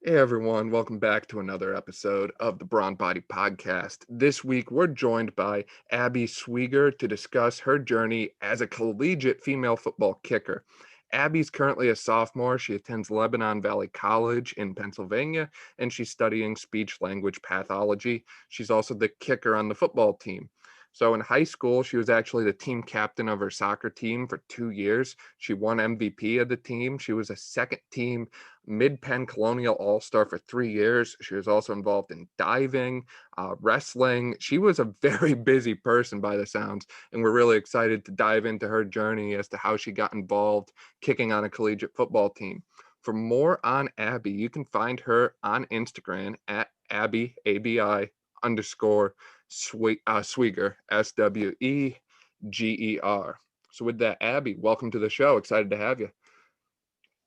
Hey everyone, welcome back to another episode of the Brawn Body Podcast. This week we're joined by Abby Sweger to discuss her journey as a collegiate female football kicker. Abby's currently a sophomore. She attends Lebanon Valley College in Pennsylvania, and she's studying speech-language pathology. She's also the kicker on the football team. So in high school, she was actually the team captain of her soccer team for 2 years. She won MVP of the team. She was a second team Mid-Penn Colonial All-Star for 3 years. She was also involved in diving, wrestling. She was a very busy person by the sounds, and we're really excited to dive into her journey as to how she got involved kicking on a collegiate football team. For more on Abby, you can find her on Instagram at Abby, ABI underscore Sweger, Sweger. So with that, Abby, welcome to the show. Excited to have you.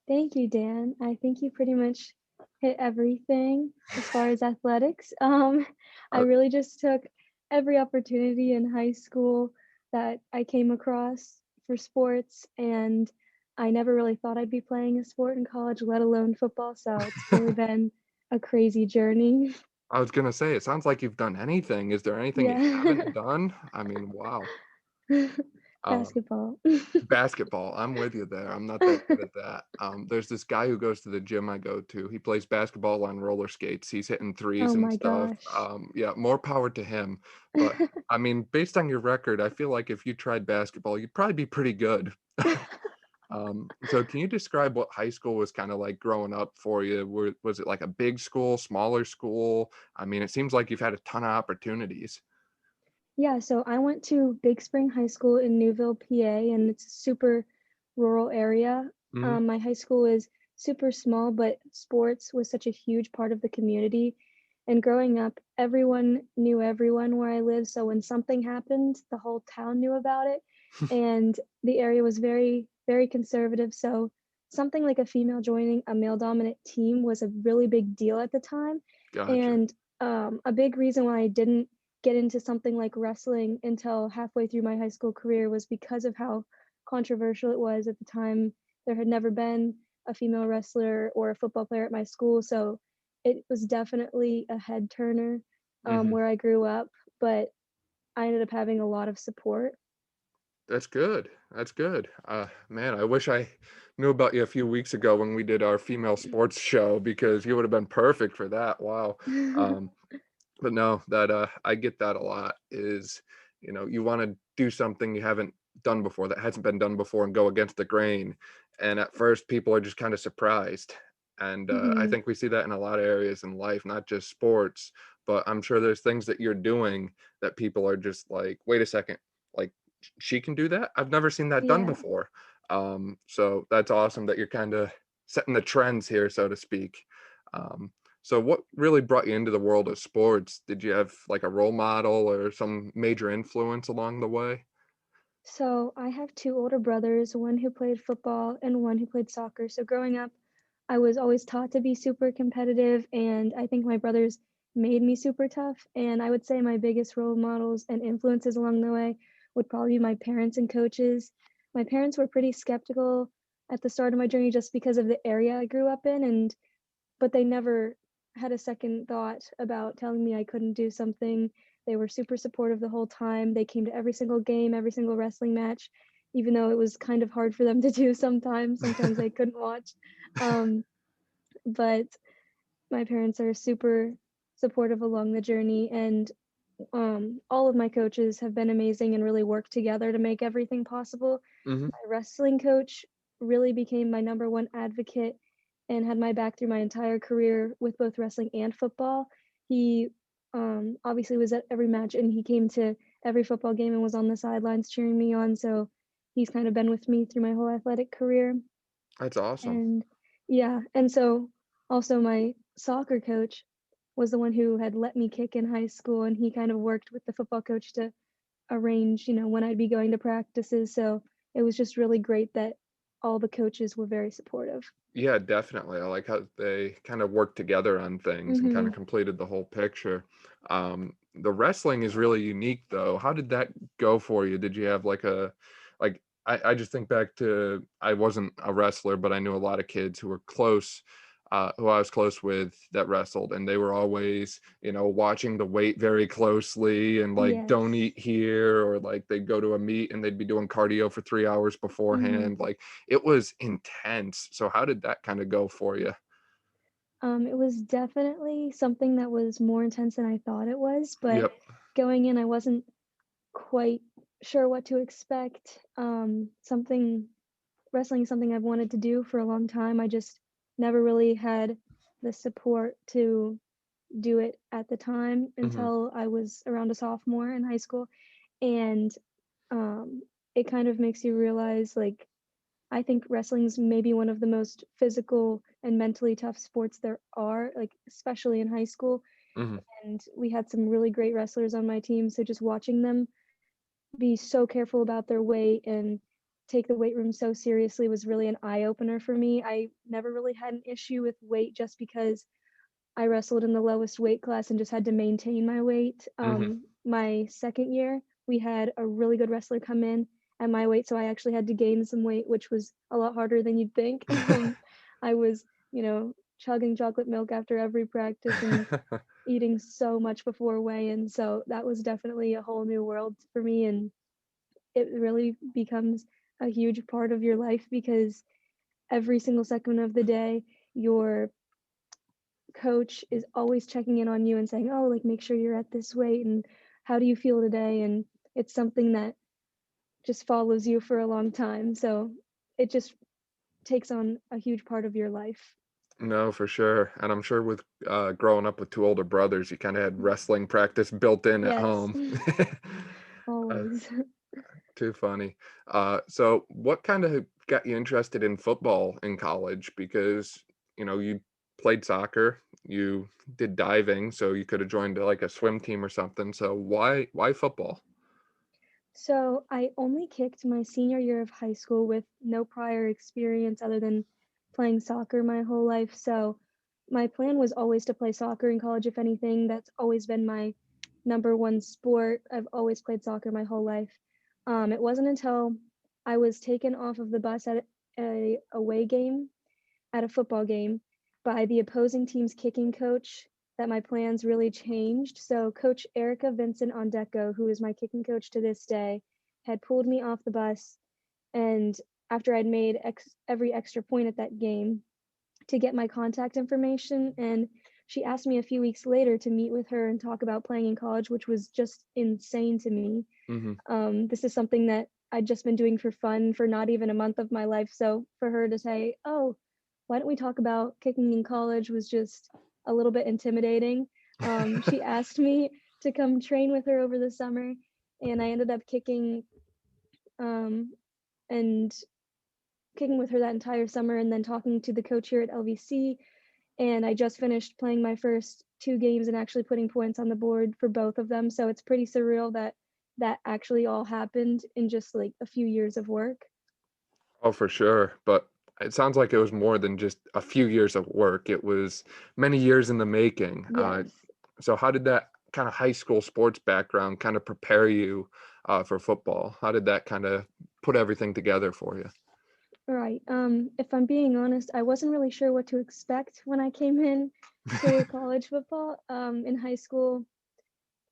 Thank you, Dan. I think you pretty much hit everything as far as athletics. I Uh, really just took every opportunity in high school that I came across for sports, and I never really thought I'd be playing a sport in college, let alone football. So it's really been a crazy journey. I was gonna say, it sounds like you've done anything. Is there anything you haven't Yeah. done? I mean, wow. Um, Basketball. Basketball, I'm with you there. I'm not that good at that. There's this guy who goes to the gym I go to. He plays basketball on roller skates. He's hitting threes Oh and my stuff. gosh. Yeah, more power to him. But I mean, based on your record, I feel like if you tried basketball, you'd probably be pretty good. So can you describe what high school was kind of like growing up for you? Was it like a big school, smaller school? I mean, it seems like you've had a ton of opportunities. Yeah, so I went to Big Spring High School in Newville, PA, and it's a super rural area. Hmm. My high school is super small, but sports was such a huge part of the community. And growing up, everyone knew everyone where I lived. So when something happened, the whole town knew about it. And the area was very, very conservative. So something like a female joining a male dominant team was a really big deal at the time. Gotcha. And a big reason why I didn't get into something like wrestling until halfway through my high school career was because of how controversial it was at the time. There had never been a female wrestler or a football player at my school, so it was definitely a head turner Hmm. where I grew up, but I ended up having a lot of support. That's good. That's good. Man, I wish I knew about you a few weeks ago when we did our female sports show because you would have been perfect for that. Wow. Um, but no, that I get that a lot is, you want to do something you haven't done before that hasn't been done before and go against the grain. And at first people are just kind of surprised. And I Mhm. think we see that in a lot of areas in life, not just sports, but I'm sure there's things that you're doing that people are just like, wait a second, like she can do that? I've never seen that done Yeah. before. So that's awesome that you're kind of setting the trends here, so to speak. So what really brought you into the world of sports? Did you have like a role model or some major influence along the way? So I have two older brothers, one who played football and one who played soccer. So growing up, I was always taught to be super competitive, and I think my brothers made me super tough. And I would say my biggest role models and influences along the way would probably be my parents and coaches. My parents were pretty skeptical at the start of my journey just because of the area I grew up in, and but they never had a second thought about telling me I couldn't do something. They were super supportive the whole time. They came to every single game, every single wrestling match, even though it was kind of hard for them to do sometimes. Sometimes they couldn't watch. Um, but my parents are super supportive along the journey, and all of my coaches have been amazing and really worked together to make everything possible. Hmm. My wrestling coach really became my number one advocate and had my back through my entire career with both wrestling and football. He obviously was at every match, and he came to every football game and was on the sidelines cheering me on. So he's kind of been with me through my whole athletic career. That's awesome. And yeah, and so also my soccer coach was the one who had let me kick in high school, and he kind of worked with the football coach to arrange, when I'd be going to practices. So it was just really great that all the coaches were very supportive. Yeah, definitely. I like how they kind of worked together on things and kind of Mhm. completed the whole picture. The wrestling is really unique though. How did that go for you? Did you have I just think back to I wasn't a wrestler, but I knew a lot of kids who were close. who I was close with that wrestled, and they were always, watching the weight very closely and like, don't Yes. eat here, or like they'd go to a meet and they'd be doing cardio for 3 hours hmm beforehand. Like, it was intense. So how did that kind of go for you? It was definitely something that was more intense than I thought it was, but Yep. going in, I wasn't quite sure what to expect. Wrestling is something I've wanted to do for a long time. I just never really had the support to do it at the time hmm until I was around a sophomore in high school. And um, it kind of makes you realize, like, I think wrestling's maybe one of the most physical and mentally tough sports there are, like, especially in high school. hmm And we had some really great wrestlers on my team. So just watching them be so careful about their weight and take the weight room so seriously was really an eye opener for me. I never really had an issue with weight just because I wrestled in the lowest weight class and just had to maintain my weight. hmm My second year, we had a really good wrestler come in at my weight, so I actually had to gain some weight, which was a lot harder than you'd think. I was, chugging chocolate milk after every practice and eating so much before weigh-in, so that was definitely a whole new world for me, and it really becomes a huge part of your life because every single second of the day, your coach is always checking in on you and saying, "Oh, like, make sure you're at this weight, and how do you feel today?" And it's something that just follows you for a long time, so it just takes on a huge part of your life. No, for sure. And I'm sure with growing up with two older brothers, you kind of had wrestling practice built in at Yes, home. uh, always. Too funny. So what kind of got you interested in football in college? Because, you played soccer, you did diving, so you could have joined like a swim team or something. So why football? So, I only kicked my senior year of high school with no prior experience other than playing soccer my whole life, so my plan was always to play soccer in college, if anything. That's always been my number one sport. I've always played soccer my whole life. It wasn't until I was taken off of the bus at a away game at a football game by the opposing team's kicking coach that my plans really changed. So Coach Erica Vincent Ondeco, who is my kicking coach to this day, had pulled me off the bus, and after I'd made every extra point at that game, to get my contact information, and she asked me a few weeks later to meet with her and talk about playing in college, which was just insane to me. hmm This is something that I'd just been doing for fun for not even a month of my life. So for her to say, "Oh, why don't we talk about kicking in college?" was just a little bit intimidating. She asked me to come train with her over the summer, and I ended up um, and kicking with her that entire summer, and then talking to the coach here at LVC. And I just finished playing my first two games and actually putting points on the board for both of them. So it's pretty surreal that that actually all happened in just like a few years of work. Oh, for sure. But it sounds like it was more than just a few years of work. It was many years in the making. Yes. So how did that kind of high school sports background kind of prepare you for football? How did that kind of put everything together for you? Right. If I'm being honest, I wasn't really sure what to expect when I came in to college football. In high school,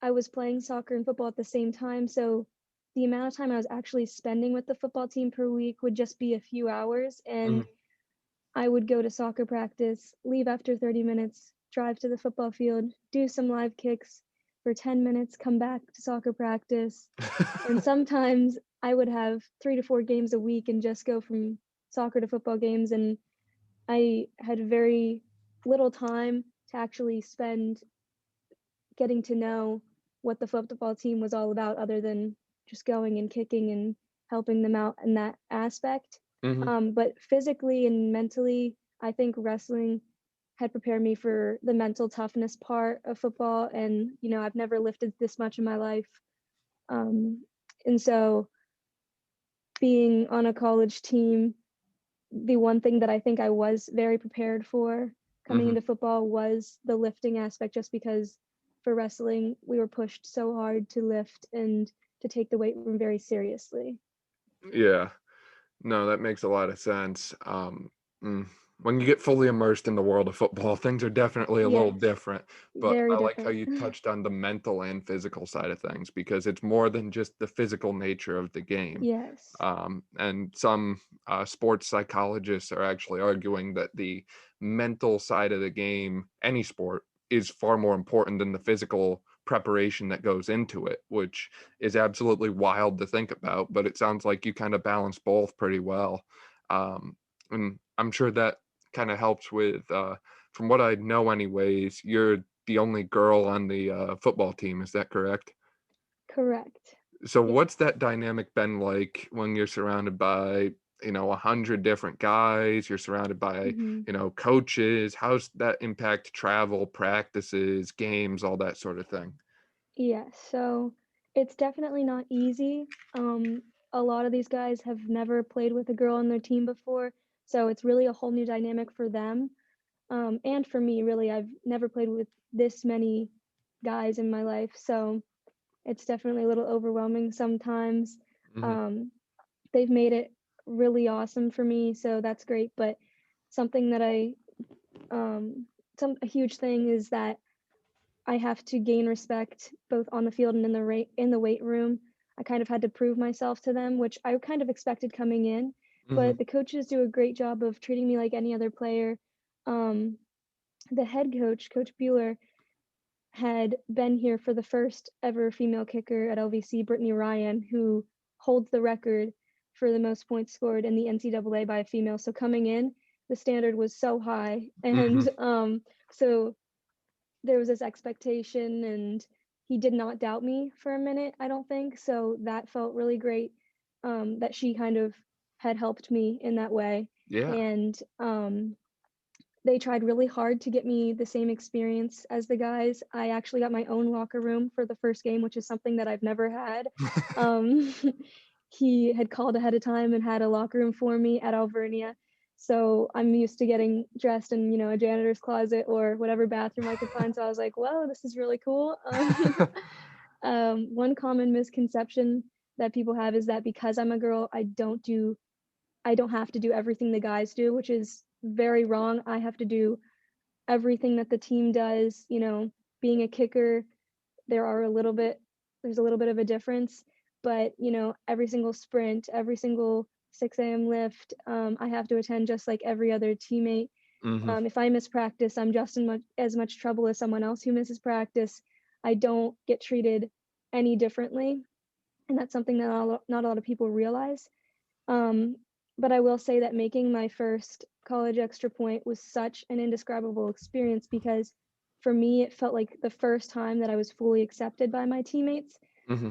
I was playing soccer and football at the same time, so the amount of time I was actually spending with the football team per week would just be a few hours, and Mhm. I would go to soccer practice, leave after 30 minutes, drive to the football field, do some live kicks for 10 minutes, come back to soccer practice. And sometimes I would have 3 to 4 games a week and just go from soccer to football games. And I had very little time to actually spend getting to know what the football team was all about other than just going and kicking and helping them out in that aspect. Mhm. But physically and mentally, I think wrestling had prepared me for the mental toughness part of football. And, I've never lifted this much in my life. Um, and so being on a college team, the one thing that I think I was very prepared for coming Mhm. into football was the lifting aspect, just because for wrestling, we were pushed so hard to lift and to take the weight room very seriously. Yeah. No, that makes a lot of sense. Mm. when you get fully immersed in the world of football, things are definitely a little Yes, different. But very I like how different. you touched on the mental and physical side of things, because it's more than just the physical nature of the game. Yes. And some sports psychologists are actually arguing that the mental side of the game, any sport, is far more important than the physical preparation that goes into it, which is absolutely wild to think about. But it sounds like you kind of balance both pretty well. And I'm sure that kind of helps with, from what I know, anyways, you're the only girl on the football team. Is that correct? Correct. So what's Yes. that dynamic been like when you're surrounded by, 100 different guys, you're surrounded by, hmm coaches? How's that impact travel, practices, games, all that sort of thing? Yeah, so it's definitely not easy. A lot of these guys have never played with a girl on their team before, so it's really a whole new dynamic for them. And for me, really, I've never played with this many guys in my life, so it's definitely a little overwhelming sometimes. Hmm. Um, they've made it really awesome for me, so that's great. But something that um, a huge thing is that I have to gain respect both on the field and in the weight room. I kind of had to prove myself to them, which I kind of expected coming in, Hmm. but the coaches do a great job of treating me like any other player. Um, the head coach, Coach Bueller, had been here for the first ever female kicker at LVC, Brittany Ryan, who holds the record for the most points scored in the NCAA by a female. So coming in, the standard was so high, Hmm. and so there was this expectation, and he did not doubt me for a minute, I don't think. So that felt really great, that she kind of had helped me in that way. Yeah. And they tried really hard to get me the same experience as the guys. I actually got my own locker room for the first game, which is something that I've never had. Um, he had called ahead of time and had a locker room for me at Alvernia. So I'm used to getting dressed in, a janitor's closet or whatever bathroom I could find. So I was like, "Whoa, this is really cool." One common misconception that people have is that because I'm a girl, I don't have to do everything the guys do, which is very wrong. I have to do everything that the team does. Being a kicker, there are a little bit there's a little bit of a difference, but every single sprint, every single 6 a.m. lift, I have to attend just like every other teammate. Hmm. If I miss practice, I'm just in as much trouble as someone else who misses practice. I don't get treated any differently, and that's something that not a lot of people realize. Um, but I will say that making my first college extra point was such an indescribable experience because for me, it felt like the first time that I was fully accepted by my teammates. Hmm.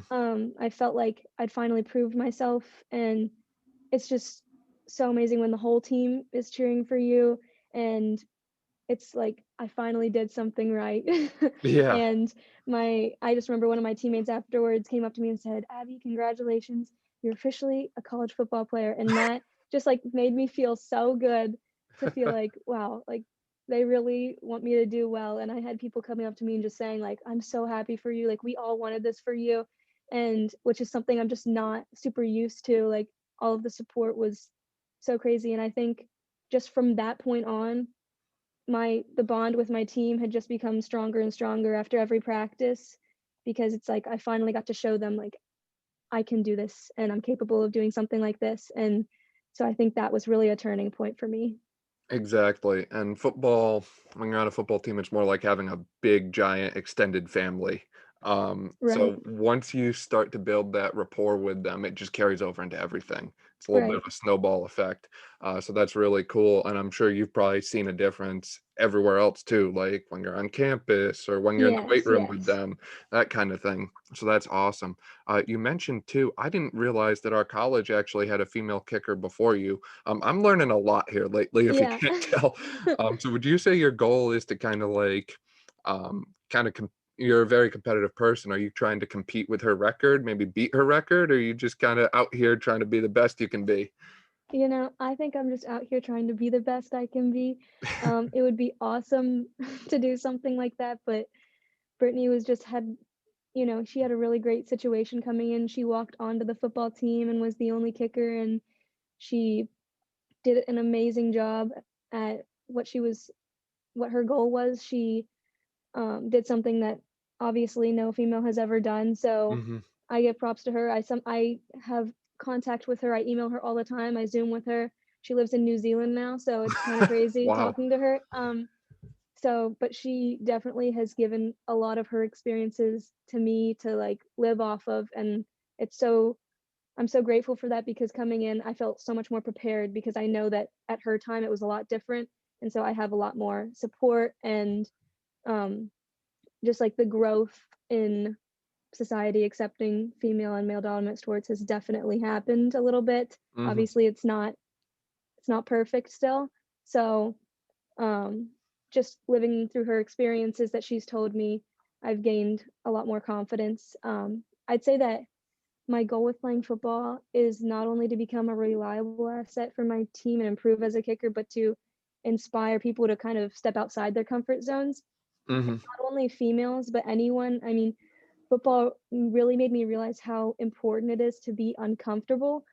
I felt like I'd finally proved myself, and it's just so amazing when the whole team is cheering for you, and it's like I finally did something right. Yeah. And I just remember one of my teammates afterwards came up to me and said, "Abby, congratulations. You're officially a college football player." And that just like made me feel so good to feel like, wow, like they really want me to do well. And I had people coming up to me and just saying like, "I'm so happy for you. Like we all wanted this for you." And which is something I'm just not super used to. Like all of the support was so crazy. And I think just from that point on, the bond with my team had just become stronger and stronger after every practice, because it's like I finally got to show them like I can do this and I'm capable of doing something like this. And so I think that was really a turning point for me. Exactly. And football, when you're on a football team, it's more like having a big, giant, extended family. Right. So once you start to build that rapport with them, it just carries over into everything. It's a little bit of Right. a snowball effect. So that's really cool. And I'm sure you've probably seen a difference everywhere else too, like when you're on campus or when you're in the weight Yes, room with yes. them, that kind of thing. So that's awesome. You mentioned too, I didn't realize that our college actually had a female kicker before you. I'm learning a lot here lately, if you Yeah. can't tell. So would you say your goal is to kind of like, kind of you're a very competitive person. Are you trying to compete with her record, maybe beat her record, or are you just kind of out here trying to be the best you can be? I think I'm just out here trying to be the best I can be. It would be awesome to do something like that, but Brittany was just had she had a really great situation coming in. She walked onto the football team and was the only kicker, and she did an amazing job. at what her goal was. She did something that obviously no female has ever done. So Hmm. I give props to her. I have contact with her. I email her all the time. I Zoom with her. She lives in New Zealand now, so it's kind of crazy Wow. talking to her. But she definitely has given a lot of her experiences to me to like live off of, and it's so I'm so grateful for that because coming in, I felt so much more prepared because I know that at her time it was a lot different, and so I have a lot more support and um, just like the growth in society accepting female and male dominant sports has definitely happened a little bit. Hmm. Obviously, it's not perfect still. So, um, just living through her experiences that she's told me, I've gained a lot more confidence. I'd say that my goal with playing football is not only to become a reliable asset for my team and improve as a kicker, but to inspire people to kind of step outside their comfort zones. Hmm. Not only females, but anyone. I mean, football really made me realize how important it is to be uncomfortable.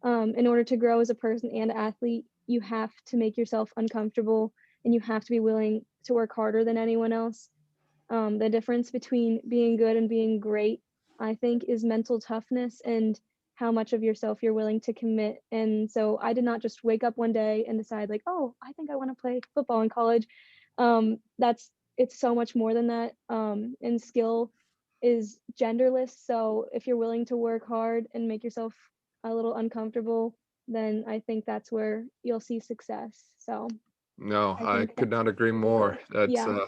In order to grow as a person and athlete, you have to make yourself uncomfortable and you have to be willing to work harder than anyone else. The difference between being good and being great, I think, is mental toughness and how much of yourself you're willing to commit. And so I did not just wake up one day and decide, like, oh, I think I want to play football in college. That's It's so much more than that. And skill is genderless. So if you're willing to work hard and make yourself a little uncomfortable, then I think that's where you'll see success. So No, I I think could that's not agree really more. cool. That's Yeah.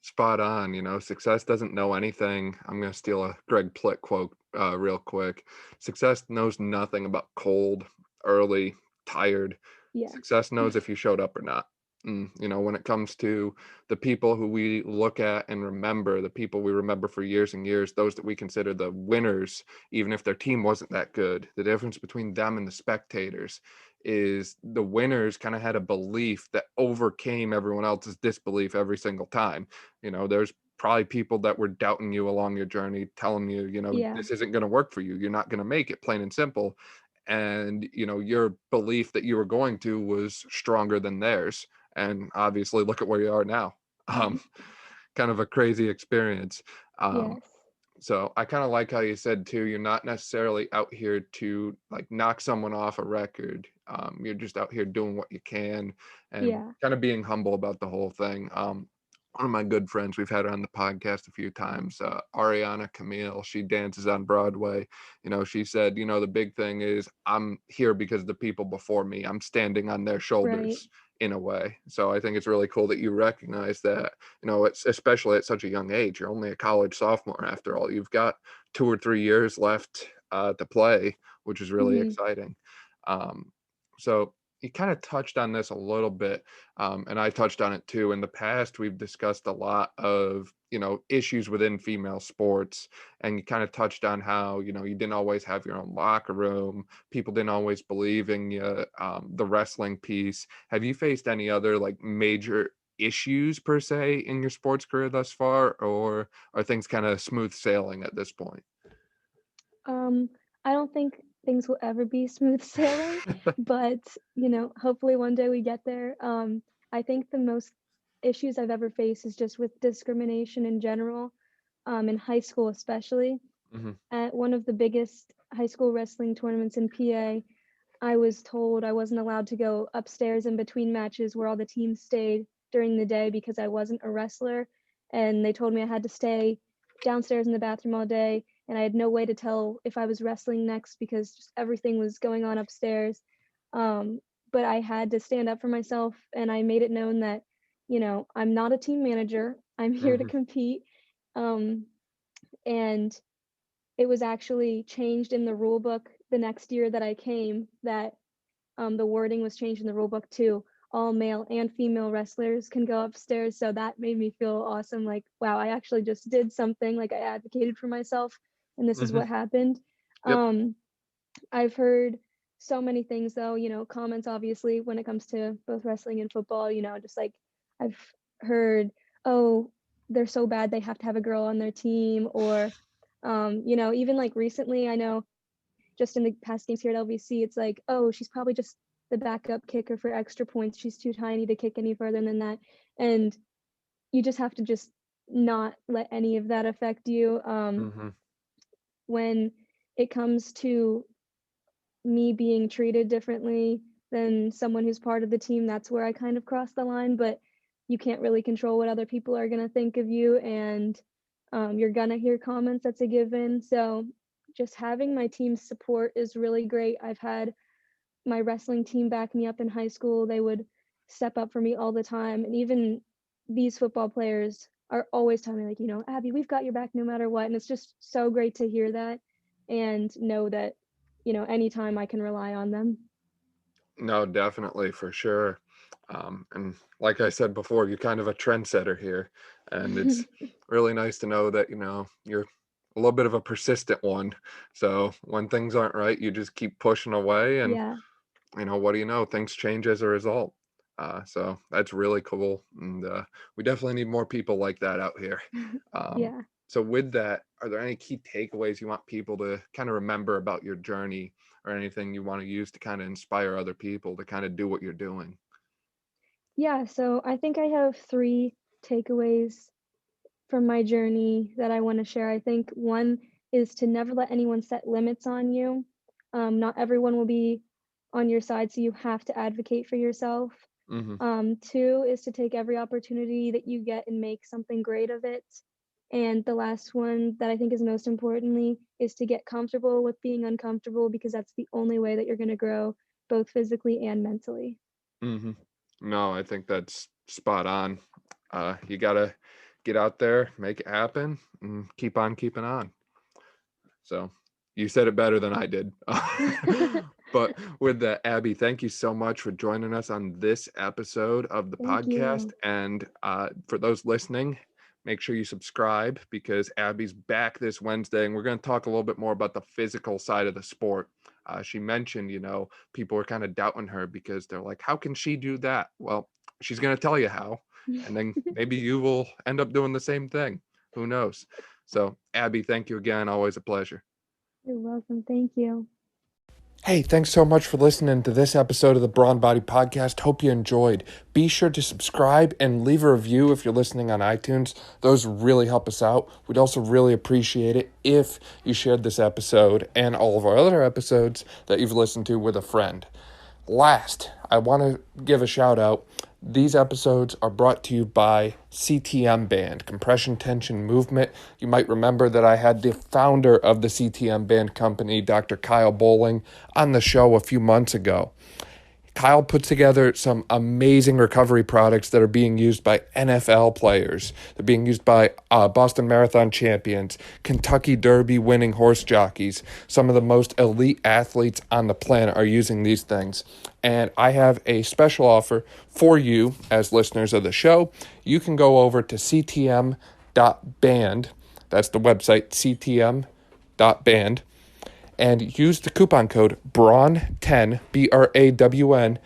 spot on. Success doesn't know anything. I'm going to steal a Greg Plitt quote real quick. Success knows nothing about cold, early, tired. Yeah. Success knows if you showed up or not. When it comes to the people who we look at and remember, the people we remember for years and years, those that we consider the winners, even if their team wasn't that good, the difference between them and the spectators is the winners kind of had a belief that overcame everyone else's disbelief every single time. There's probably people that were doubting you along your journey, telling you, Yeah. this isn't going to work for you. You're not going to make it, plain and simple. And, your belief that you were going to was stronger than theirs. And obviously, look at where you are now. Um, Kind of a crazy experience. Um, Yes. so I kind of like how you said too, you're not necessarily out here to like knock someone off a record. You're just out here doing what you can and Yeah. kind of being humble about the whole thing. One of my good friends, we've had her on the podcast a few times, Ariana Camille, she dances on Broadway. She said, the big thing is I'm here because the people before me, I'm standing on their Right. shoulders in a way. So I think it's really cool that you recognize that, it's especially at such a young age. You're only a college sophomore after all. You've got 2 or 3 years left to play, which is really Mhm. exciting. So you kind of touched on this a little bit, and I touched on it too. In the past, we've discussed a lot of issues within female sports, and you kind of touched on how you didn't always have your own locker room. People didn't always believe in you. The wrestling piece. Have you faced any other like major issues per se in your sports career thus far, or are things kind of smooth sailing at this point? Um, I don't think things will ever be smooth sailing, but, hopefully one day we get there. I think the most issues I've ever faced is just with discrimination in general, in high school especially. Hmm. At one of the biggest high school wrestling tournaments in PA, I was told I wasn't allowed to go upstairs in between matches where all the teams stayed during the day because I wasn't a wrestler. And they told me I had to stay downstairs in the bathroom all day. And I had no way to tell if I was wrestling next because just everything was going on upstairs. Um, but I had to stand up for myself and I made it known that, I'm not a team manager. I'm here to Hmm. compete. Um, and it was actually changed in the rule book the next year that I came that the wording was changed in the rule book to all male and female wrestlers can go upstairs. So that made me feel awesome. Like, wow, I actually just did something. Like I advocated for myself, and this is Hmm. what happened. Yep. Um, I've heard so many things though, comments obviously when it comes to both wrestling and football, just like I've heard, oh, they're so bad they have to have a girl on their team, or even like recently, I know just in the past games here at LVC, it's like, oh, she's probably just the backup kicker for extra points. She's too tiny to kick any further than that. And you just have to just not let any of that affect you. When it comes to me being treated differently than someone who's part of the team, that's where I kind of cross the line, but you can't really control what other people are going to think of you, and you're going to hear comments, that's a given. So just having my team's support is really great. I've had my wrestling team back me up in high school. They would step up for me all the time, and even these football players are always telling me, like, you know, Abby, we've got your back no matter what. And it's just so great to hear that and know that, you know, anytime I can rely on them. No, definitely, for sure. And like I said before, you're kind of a trendsetter here, and it's really nice to know that, you know, you're a little bit of a persistent one. So when things aren't right, you just keep pushing away, and Yeah. you know, what do you know? Things change as a result. So that's really cool, and we definitely need more people like that out here. Yeah. So with that, are there any key takeaways you want people to kind of remember about your journey, or anything you want to use to kind of inspire other people to kind of do what you're doing? Yeah, so I think I have 3 takeaways from my journey that I want to share. I think one is to never let anyone set limits on you. Not everyone will be on your side, so you have to advocate for yourself. Mm-hmm. 2 is to take every opportunity that you get and make something great of it. And the last one that I think is most importantly is to get comfortable with being uncomfortable, because that's the only way that you're going to grow both physically and mentally. Mm-hmm. No, I think that's spot on. You gotta get out there, make it happen, and keep on keeping on. So you said it better than I did. But with that, Abby, thank you so much for joining us on this episode of the Thank podcast. you. And for those listening, make sure you subscribe, because Abby's back this Wednesday, and we're going to talk a little bit more about the physical side of the sport. She mentioned, you know, people are kind of doubting her because they're like, how can she do that? Well, she's going to tell you how, and then maybe you will end up doing the same thing. Who knows? So, Abby, thank you again. Always a pleasure. You're welcome. Thank you. Hey, thanks so much for listening to this episode of the Brawn Body Podcast. Hope you enjoyed. Be sure to subscribe and leave a review if you're listening on iTunes. Those really help us out. We'd also really appreciate it if you shared this episode and all of our other episodes that you've listened to with a friend. Last, I want to give a shout out. These episodes are brought to you by CTM Band, Compression Tension Movement. You might remember that I had the founder of the CTM Band company, Dr. Kyle Bowling, on the show a few months ago. Kyle put together some amazing recovery products that are being used by NFL players. They're being used by Boston Marathon champions, Kentucky Derby winning horse jockeys. Some of the most elite athletes on the planet are using these things. And I have a special offer for you as listeners of the show. You can go over to ctm.band. That's the website, ctm.band. And use the coupon code BRAWN10, BRAWN,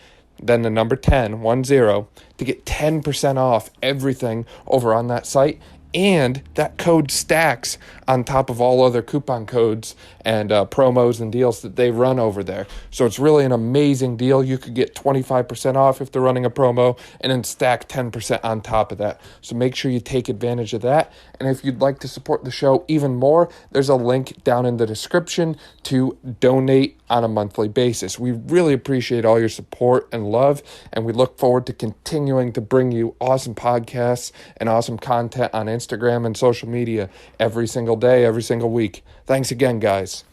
then the number 10, 10, to get 10% off everything over on that site. And that code stacks on top of all other coupon codes and promos and deals that they run over there. So it's really an amazing deal. You could get 25% off if they're running a promo, and then stack 10% on top of that. So make sure you take advantage of that. And if you'd like to support the show even more, there's a link down in the description to donate on a monthly basis. We really appreciate all your support and love, and we look forward to continuing to bring you awesome podcasts and awesome content on Instagram and social media every single day, every single week. Thanks again, guys.